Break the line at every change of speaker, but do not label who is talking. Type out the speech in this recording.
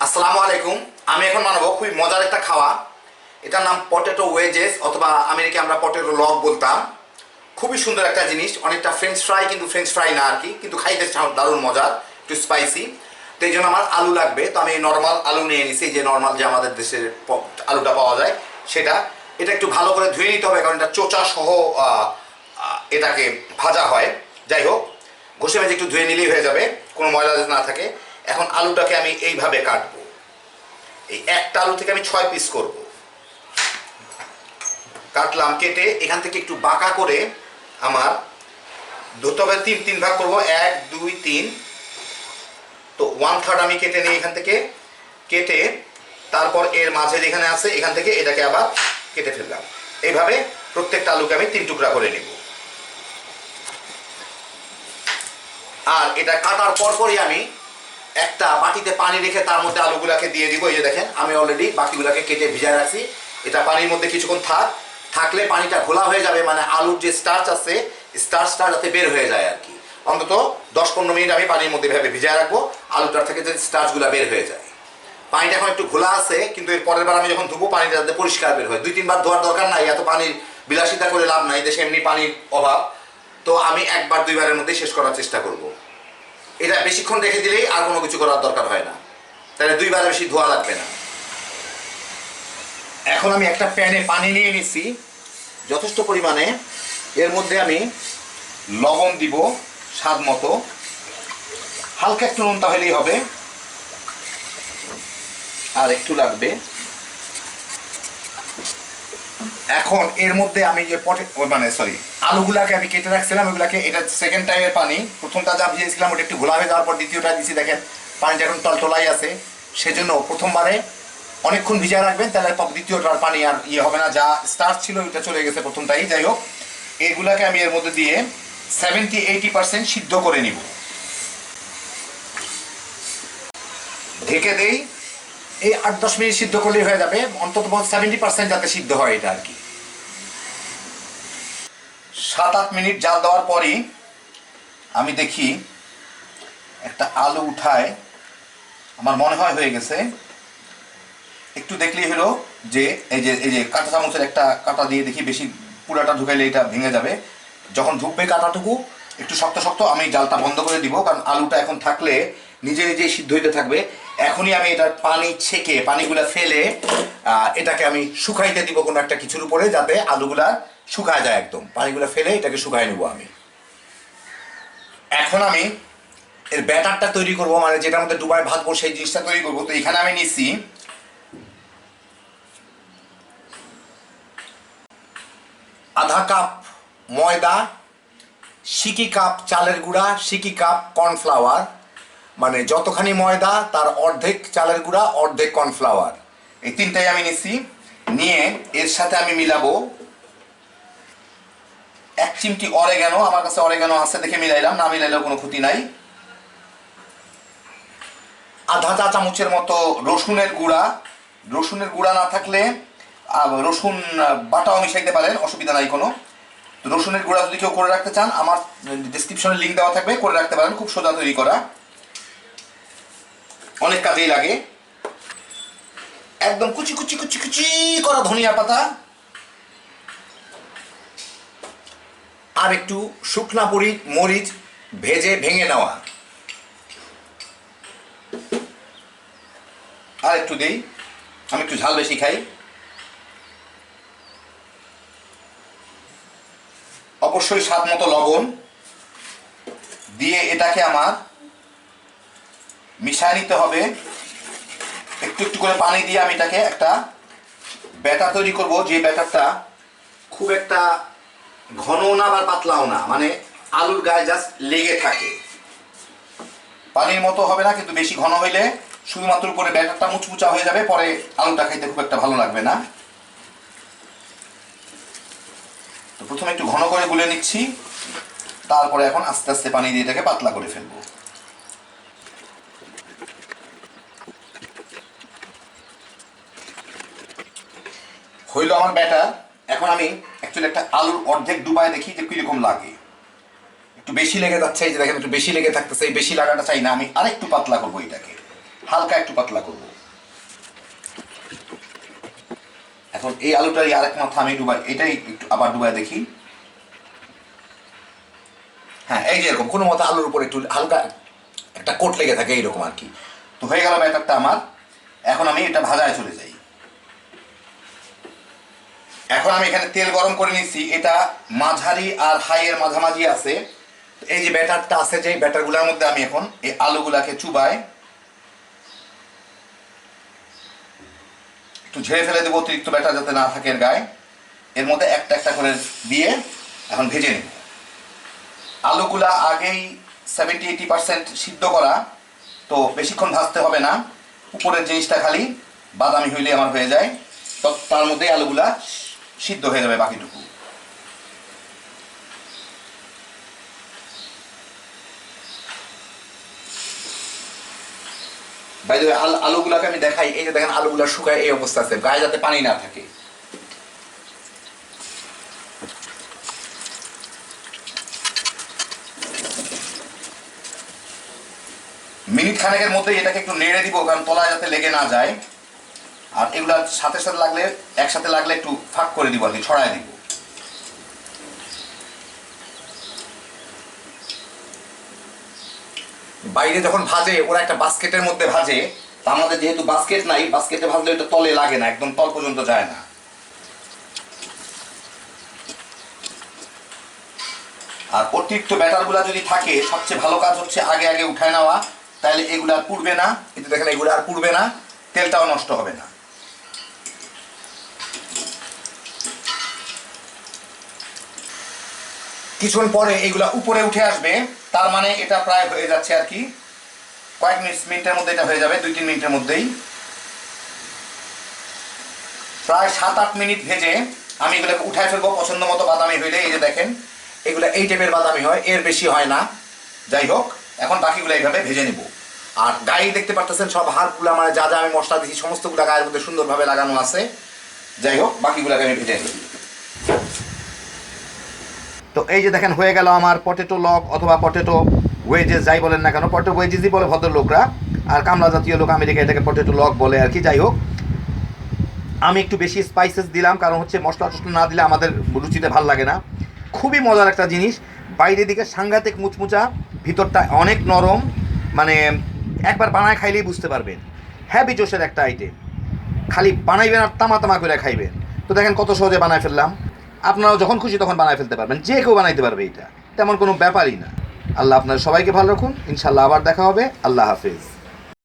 আসসালামু আলাইকুম। আমি এখন বানাবো খুবই মজার একটা খাওয়া। এটার নাম পটেটো ওয়েজেস, অথবা আমেরিকায় আমরা পটেটো লগ বলতাম। খুবই সুন্দর একটা জিনিস, অনেকটা ফ্রেঞ্চ ফ্রাই, কিন্তু ফ্রেঞ্চ ফ্রাই না আর কি, কিন্তু খাইতে দারুণ মজার, একটু স্পাইসি। তো এই জন্য আমার আলু লাগবে। তো আমি নর্মাল আলু নিয়ে নিছি, যে নর্মাল যে আমাদের দেশের আলুটা পাওয়া যায় সেটা। এটা একটু ভালো করে ধুয়ে নিতে হবে, কারণ এটা চোচা সহ এটাকে ভাজা হয়। যাই হোক, ঘষে মেজে একটু ধুয়ে নিলেই হয়ে যাবে, কোনো ময়লা না থাকে। এখন আলুটাকে আমি এইভাবে কাটবো। এই একটা আলু থেকে আমি 6 পিস করব। কাটলাম, কেটে এখান থেকে একটু বাঁকা করে আমার ধরতে হবে, তিন ভাগ করবো, 1 2 3। তো 1/3 আমি কেটে নিই এখান থেকে। কেটে তারপর এর মাঝে যেখানে আছে এখান থেকে এটাকে আবার কেটে ফেললাম। এইভাবে প্রত্যেকটা আলুকে আমি 3 টুকরা করে নিব। আর এটা কাটার পরপরই আমি একটা বাটিতে পানি রেখে তার মধ্যে আলুগুলাকে দিয়ে দিব। এই যে দেখেন, আমি অলরেডি বাকিগুলাকে কেটে ভিজায় রাখছি। এটা পানির মধ্যে কিছুক্ষণ থাকলে পানিটা ঘোলা হয়ে যাবে, মানে আলুর যে স্টার্চ আছে স্টার্চটা যাতে বের হয়ে যায় আর কি। অন্তত 10-15 মিনিট আমি পানির মধ্যে ভেবে ভিজায় রাখবো, আলুটার থেকে যে স্টার্চগুলো বের হয়ে যায়। পানিটা এখন একটু ঘোলা আছে, কিন্তু এর পরের বার আমি যখন ধুবো পানিটা যাতে পরিষ্কার বের হয়। 2-3 বার ধোয়ার দরকার নাই, এত পানির বিলাসিতা করে লাভ নাই, দেশে এমনি পানির অভাব। তো আমি 1-2 বারের মধ্যে শেষ করার চেষ্টা করব। এটা বেশিক্ষণ রেখে দিলেই আর কোনো কিছু করার দরকার হয় না, তাহলে 2 বারে বেশি ধোয়া লাগবে না। এখন আমি একটা প্যানে পানি নিয়ে নিছি যথেষ্ট পরিমাণে। এর মধ্যে আমি লবণ দিব স্বাদ মতো, হালকা একটু নুন তাহলেই হবে, আর একটু লাগবে। এখন এর মধ্যে আমি যে আলুগুলাকে আমি কেটে রাখছিলাম, ওইগুলাকে, এটা সেকেন্ড টাইমের পানি। প্রথমটা যা ভিজিয়েছিলাম ওটা একটু ঘোলা হয়ে যাওয়ার পর দ্বিতীয়টা দিচ্ছি। দেখেন পানিটা এখন টলটলাই আছে, সেজন্য প্রথমবারে অনেকক্ষণ ভিজিয়ে রাখবেন, তাহলে দ্বিতীয়টার পানি আর হবে না, যা স্টার্চ ছিল ওইটা চলে গেছে প্রথমটাই। যাই হোক, এগুলাকে আমি এর মধ্যে দিয়ে 70-80% সিদ্ধ করে নিব। ঢেকে দেই, এই 8-10 মিনিট সিদ্ধ করলেই হয়ে যাবে, অন্তত 70% যাতে সিদ্ধ হয় এটা আর কি। 7-8 মিনিট জাল দেওয়ার পরই আমি দেখি একটা আলু উঠায়, আমার মনে হয় হয়ে গেছে। একটু দেখলেই হলো যে এই যে কাঁটা চামচের একটা কাঁটা দিয়ে দেখি, বেশি পুরাটা ঢুকাইলে এটা ভেঙে যাবে। যখন ঢুকবে কাঁটাটুকু একটু শক্ত শক্ত, আমি জালটা বন্ধ করে দিব, কারণ আলুটা এখন থাকলে নিজে নিজেই সিদ্ধ হইতে থাকবে। এখনই আমি এটার পানি ছেঁকে, পানিগুলা ফেলে এটাকে আমি শুকাইতে দিব কোনো একটা কিছুর উপরে, যাতে আলুগুলা শুকায় যায় একদম। পানিগুলা ফেলে এটাকে শুকাই নেব আমি। এখন আমি এর ব্যাটারটা তৈরি করব, মানে যেটার মধ্যে ডুবায় ভাজবো সেই জিনিসটা তৈরি করবো। তো এখানে আমি নিচ্ছি আধা কাপ ময়দা, সিকি কাপ চালের গুঁড়া, সিকি কাপ কর্নফ্লাওয়ার, মানে যতখানি ময়দা তার অর্ধেক চালের গুঁড়া, অর্ধেক কর্নফ্লাওয়ার। এই তিনটাই আমি নিচ্ছি। নিয়ে এর সাথে আমি মিলাবো 1 চিমটি অরেগানো। আমার কাছে অরেগানো আছে দেখে মিলাইলাম, না মিলাইলেও কোনো ক্ষতি নাই। আধা চা চামচের মতো রসুনের গুঁড়া। রসুনের গুঁড়া না থাকলে রসুন বাটাও মিশাইতে পারেন, অসুবিধা নাই কোনো। তো রসুনের গুঁড়া যদি কেউ করে রাখতে চান, আমার ডেসক্রিপশনে লিঙ্ক দেওয়া থাকবে, করে রাখতে পারেন, খুব সোজা তৈরি করা, অনেক কাজেই লাগে। একদম কুচি কুচি কুচি কুচি করা ধনিয়া পাতা, আর একটু শুকনা মরিচ ভেজে ভেঙে নেওয়া, আর একটু দেই, আমি একটু ঝাল বেশি খাই। অবশ্যই স্বাদ মতো লবণ দিয়ে এটাকে আমার মিশিয়ে নিতে হবে। একটু একটু করে পানি দিয়ে আমি এটাকে একটা ব্যাটার তৈরি করব, যে ব্যাটারটা খুব একটা ঘনও না বা পাতলাও না, মানে আলুর গায়ে জাস্ট লেগে থাকে। পানির মতো হবে না, কিন্তু বেশি ঘন হইলে শুধুমাত্র উপরে ব্যাটারটা মুচমুচা হয়ে যাবে, পরে আলুটা খাইতে খুব একটা ভালো লাগবে না। তো প্রথমে একটু ঘন করে গুলে নিচ্ছি, তারপরে এখন আস্তে আস্তে পানি দিয়ে এটাকে পাতলা করে ফেলবো। হইল আমার ব্যাটার। এখন আমি অ্যাকচুয়ালি একটা আলুর অর্ধেক ডুবায় দেখি যে কিরকম লাগে। একটু বেশি লেগে যাচ্ছে, এই যে দেখেন একটু বেশি লেগে থাকতেছে। এই বেশি লাগাটা চাই না, আমি আরেকটু পাতলা করবো, এটাকে হালকা একটু পাতলা করবো। এখন এই আলুটাই আরেক মাথা আমি ডুবাই, এটাই একটু আবার ডুবাই দেখি। হ্যাঁ, এই যে এরকম কোনো মতো আলুর উপর একটু হালকা একটা কোট লেগে থাকে এইরকম আর কি। তো হয়ে গেল ব্যাটারটা আমার। এখন আমি এটা ভাজায় চলে যাই। এখন আমি এখানে তেল গরম করে নিচ্ছি, এটা মাঝারি আর হাইয়ের মাঝামাঝি আছে। এই যে ব্যাটারটা আছে, যে ব্যাটারগুলোর মধ্যে আমি এখন এই আলুগুলাকে চুবাই একটু ঝেড়ে ফেলে দেবো অতিরিক্ত ব্যাটার যাতে না থাকে এর গায়ে। এর মধ্যে একটা একটা করে দিয়ে এখন ভেজে নেব। আলুগুলা আগেই 70-80% সিদ্ধ করা, তো বেশিক্ষণ ভাজতে হবে না। উপরের জিনিসটা খালি বাদামি হইলে আমার হয়ে যায়, তো তার মধ্যে আলুগুলা সিদ্ধ হয়ে যাবে বাকিটুকু। বাই দ্য ওয়ে, আলুগুলাকে আমি দেখাই। এই যে দেখেন আলুগুলা শুকায় এই অবস্থা আছে, গায়ে যাতে পানি না থাকে। মিনিট খানেকের মধ্যে এটাকে একটু নেড়ে দিব, কারণ তলায় যাতে লেগে না যায়। আর এগুলা সাথে সাথে লাগলে, একসাথে লাগলে একটু ফাঁক করে দিব আর কি, ছড়ায় দিব। বাইরে যখন ভাজে ওরা একটা বাস্কেটের মধ্যে ভাজে, তা আমাদের যেহেতু বাস্কেট নাই, বাস্কেটে ভাজলে ওটা তলে লাগে না, একদম তল পর্যন্ত যায় না। আর অতিরিক্ত ব্যাটারগুলা যদি থাকে, সবচেয়ে ভালো কাজ হচ্ছে আগে আগে উঠায় নেওয়া, তাহলে এগুলো আর পুড়বে না। কিন্তু দেখেন এগুলো আর পুড়বে না, তেলটাও নষ্ট হবে না। কিছুক্ষণ পরে এগুলা উপরে উঠে আসবে, তার মানে এটা প্রায় হয়ে যাচ্ছে আর কি। কয়েক মিনিটের মধ্যে এটা হয়ে যাবে, 2-3 মিনিটের মধ্যেই। প্রায় 7-8 মিনিট ভেজে আমি এগুলোকে উঠায় ফেলবো পছন্দ মতো বাদামি হইলে। এই যে দেখেন এগুলো এই টাইপের বাদামি হয়, এর বেশি হয় না। যাই হোক, এখন বাকিগুলো এইভাবে ভেজে নিব। আর গায়ে দেখতে পারতেছেন সব হাড়গুলো আমার, যা যা আমি মশলা দিচ্ছি সমস্তগুলো গায়ের মধ্যে সুন্দরভাবে লাগানো আছে। যাই হোক, বাকিগুলোকে আমি ভেজে নিই। তো এই যে দেখেন হয়ে গেল আমার পটেটো লগ অথবা পটেটো ওয়েজেস, যাই বলেন না কেন, পটেটো ওয়েজেসই বলে ভদ্রলোকরা, আর কামলা জাতীয় লোক আমেরিকা এটাকে পটেটো লগ বলে আর কি। যাই হোক, আমি একটু বেশি স্পাইসেস দিলাম, কারণ হচ্ছে মশলা টশলা না দিলে আমাদের রুচিতে ভাল লাগে না। খুবই মজার একটা জিনিস, বাইরের দিকে সাংঘাতিক মুচমুচা, ভিতরটা অনেক নরম, মানে একবার বানায় খাইলেই বুঝতে পারবেন। হ্যাভি জোশের একটা আইটেম, খালি বানাইবেন আর তামা তামা করে খাইবেন। তো দেখেন কত সহজে বানায় ফেললাম। আপনারাও যখন খুশি তখন বানায় ফেলতে পারবেন, যে কেউ বানাইতে পারবে, এটা তেমন কোনো ব্যাপারই না। আল্লাহ আপনার সবাইকে ভালো রাখুন, ইনশাল্লাহ আবার দেখা হবে। আল্লাহ হাফেজ।